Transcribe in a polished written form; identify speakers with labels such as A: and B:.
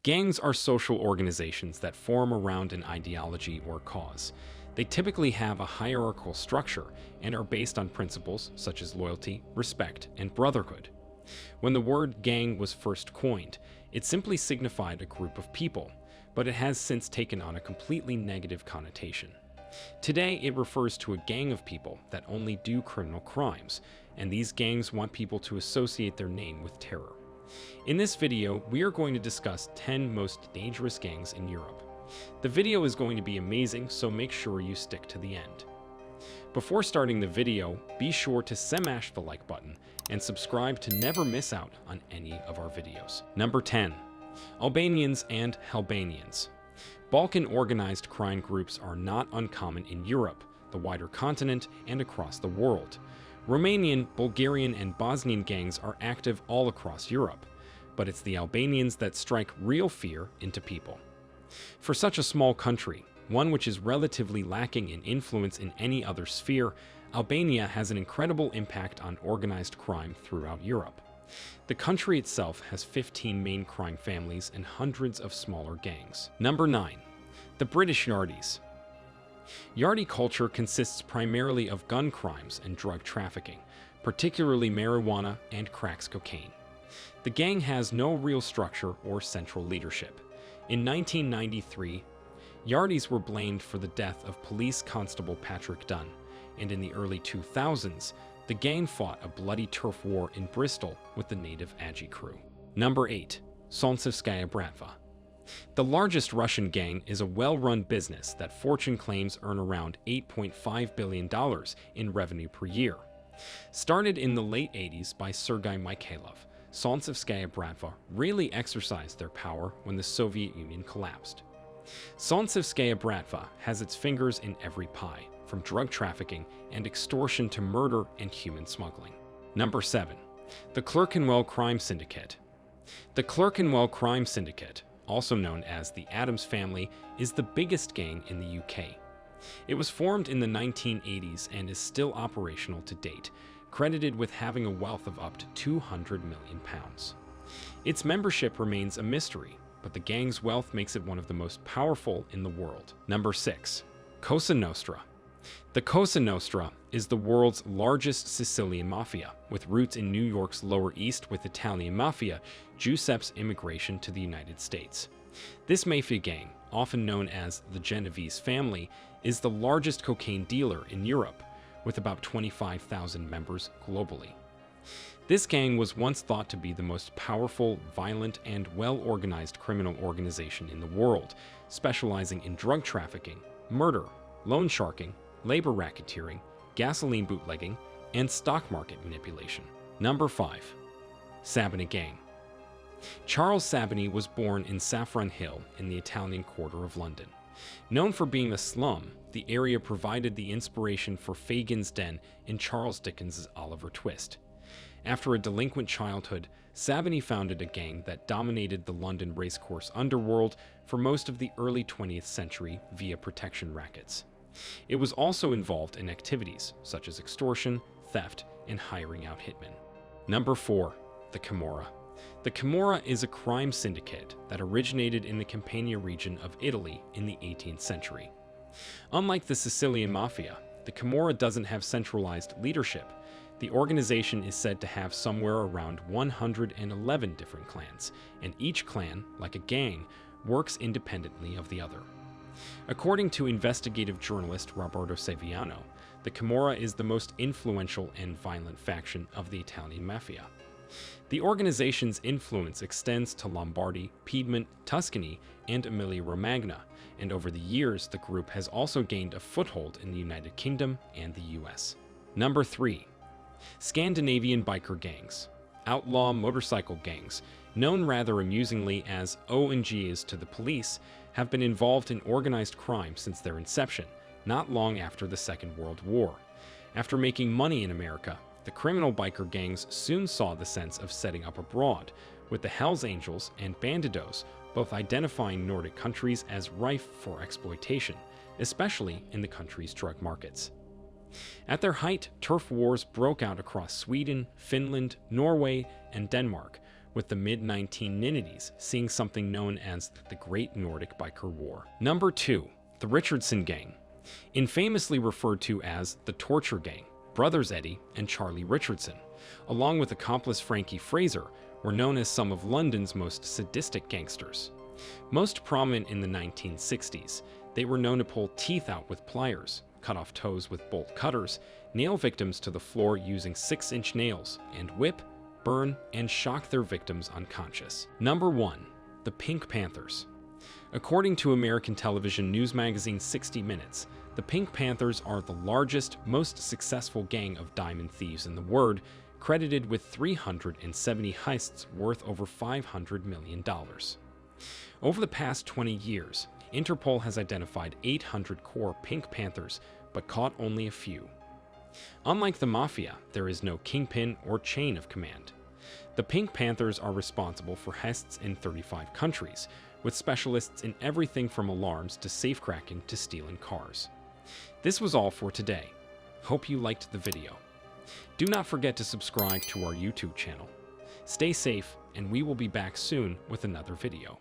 A: Gangs are social organizations that form around an ideology or cause. They typically have a hierarchical structure and are based on principles such as loyalty, respect, and brotherhood. When the word gang was first coined, it simply signified a group of people, but it has since taken on a completely negative connotation. Today, it refers to a gang of people that only do criminal crimes, and these gangs want people to associate their name with terror. In this video, we are going to discuss 10 most dangerous gangs in Europe. The video is going to be amazing, so make sure you stick to the end. Before starting the video, be sure to smash the like button and subscribe to never miss out on any of our videos. Number 10. Albanians and Albanians. Balkan organized crime groups are not uncommon in Europe, the wider continent, and across the world. Romanian, Bulgarian, and Bosnian gangs are active all across Europe, but it's the Albanians that strike real fear into people. For such a small country, one which is relatively lacking in influence in any other sphere, Albania has an incredible impact on organized crime throughout Europe. The country itself has 15 main crime families and hundreds of smaller gangs. Number 9. The British Yardies. Yardie culture consists primarily of gun crimes and drug trafficking, particularly marijuana and crack cocaine. The gang has no real structure or central leadership. In 1993, Yardies were blamed for the death of police constable Patrick Dunn, and in the early 2000s, the gang fought a bloody turf war in Bristol with the native Agi crew. Number 8. Solnsevskaya Bratva. The largest Russian gang is a well-run business that Fortune claims earn around $8.5 billion in revenue per year. Started in the late 80s by Sergei Mikhailov, Solnsevskaya Bratva really exercised their power when the Soviet Union collapsed. Solnsevskaya Bratva has its fingers in every pie, from drug trafficking and extortion to murder and human smuggling. Number 7. The Clerk Crime Syndicate. The Clerk Crime Syndicate, also known as the Addams Family, is the biggest gang in the UK. It was formed in the 1980s and is still operational to date, credited with having a wealth of up to £200 million. Its membership remains a mystery, but the gang's wealth makes it one of the most powerful in the world. Number 6. Kosa Nostra. The Kosa Nostra is the world's largest Sicilian mafia, with roots in New York's Lower East with Italian mafia, Giuseppe's immigration to the United States. This mafia gang, often known as the Genovese family, is the largest cocaine dealer in Europe, with about 25,000 members globally. This gang was once thought to be the most powerful, violent, and well-organized criminal organization in the world, specializing in drug trafficking, murder, loan sharking, labor racketeering, gasoline bootlegging, and stock market manipulation. Number 5. Sammy Gang. Charles Sammy was born in Saffron Hill in the Italian quarter of London. Known for being a slum, the area provided the inspiration for Fagin's Den in Charles Dickens' Oliver Twist. After a delinquent childhood, Sammy founded a gang that dominated the London racecourse underworld for most of the early 20th century via protection rackets. It was also involved in activities such as extortion, theft, and hiring out hitmen. Number 4. The Kimura. The Kimura is a crime syndicate that originated in the Campania region of Italy in the 18th century. Unlike the Sicilian mafia, the Kimura doesn't have centralized leadership. The organization is said to have somewhere around 111 different clans, and each clan, like a gang, works independently of the other. According to investigative journalist Roberto Saviano, the Kimura is the most influential and violent faction of the Italian mafia. The organization's influence extends to Lombardy, Piedmont, Tuscany, and Emilia-Romagna, and over the years the group has also gained a foothold in the United Kingdom and the US. Number 3. Scandinavian biker gangs. Outlaw motorcycle gangs, known rather amusingly as ONGs to the police, have been involved in organized crime since their inception, not long after the Second World War. After making money in America, the criminal biker gangs soon saw the sense of setting up abroad, with the Hells Angels and Bandidos both identifying Nordic countries as rife for exploitation, especially in the country's drug markets. At their height, turf wars broke out across Sweden, Finland, Norway, and Denmark, with the mid-1990s seeing something known as the Great Nordic Biker War. Number 2. The Richardson Gang. Infamously referred to as the Torture Gang, brothers Eddie and Charlie Richardson, along with accomplice Frankie Fraser, were known as some of London's most sadistic gangsters. Most prominent in the 1960s, they were known to pull teeth out with pliers, cut off toes with bolt cutters, nail victims to the floor using 6-inch nails, and whip, burn, and shock their victims unconscious. Number 1. The Pink Panthers. According to American television news magazine 60 Minutes, the Pink Panthers are the largest, most successful gang of diamond thieves in the world, credited with 370 heists worth over $500 million. Over the past 20 years, Interpol has identified 800 core Pink Panthers, but caught only a few. Unlike the Mafia, there is no kingpin or chain of command. The Pink Panthers are responsible for heists in 35 countries, with specialists in everything from alarms to safecracking to stealing cars. This was all for today. Hope you liked the video. Do not forget to subscribe to our YouTube channel. Stay safe, and we will be back soon with another video.